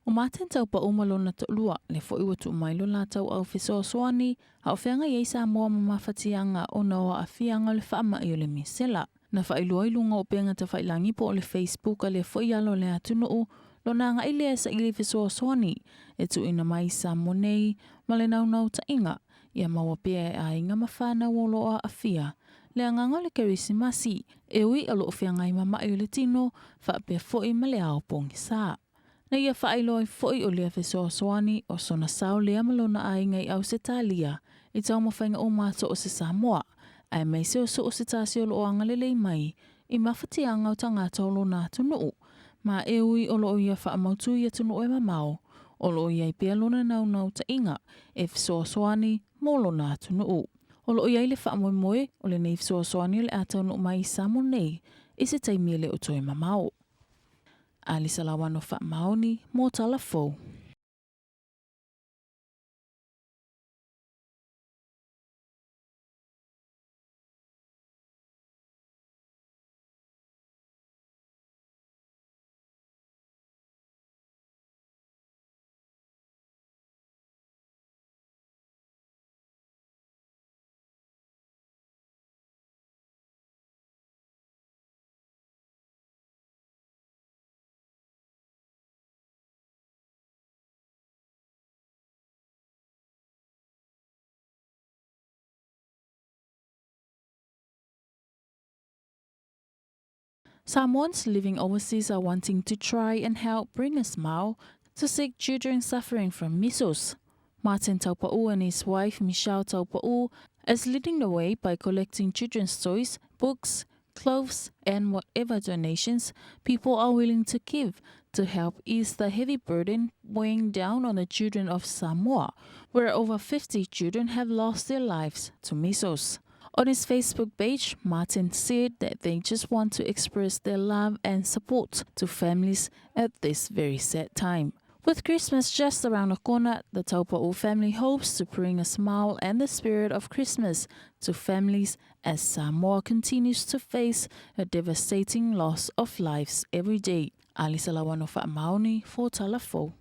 O maten tau pa umalo na lua le fo iwa tu mailo la tau au fesoasoani a o whianga iei Samoa mamawhatianga o na o a whianga le whaama i o le misela. Na whailua ilunga o penga ta whailangi po o le Facebook a le fo ialo le atunu o lo na nga ile sa ili fesoasoani e tu ina mai Samoa nei ma le nau ta inga ia mawapea a inga mawhana wolo a whia. Le anganga le kerisimasi e ui alo o whianga i mama i o le tino whaapea fo i male ao pongi saa. Na ia whaeloi foi o lea fesoasoani o sona sao lea malona a inga i au se talia i tau mawhainga o mato o se Samoa. Ai mai se o so o se tasi o lo angalelei mai i mawhatianga o tangata o lo nā tunuu. Ma e ui o lo ia whaamautu ia tunuu e mamao o lo ia i pia lona nau ta inga e fesoasoani mo lo nā tunuu. O lo ia i le whaamoemoe o le nei fesoasoani le atau no mai i Samoa nei i se taimiele o toi mamao. Alisa Lawano Maoni, mo talafou. Samoans living overseas are wanting to try and help bring a smile to sick children suffering from measles. Martin Taupa'u and his wife Michelle Taupa'u is leading the way by collecting children's toys, books, clothes and whatever donations people are willing to give to help ease the heavy burden weighing down on the children of Samoa, where over 50 children have lost their lives to measles. On his Facebook page, Martin said that they just want to express their love and support to families at this very sad time. With Christmas just around the corner, the Taupa'u family hopes to bring a smile and the spirit of Christmas to families as Samoa continues to face a devastating loss of lives every day. Alisa Lawano Maoni for Talafou.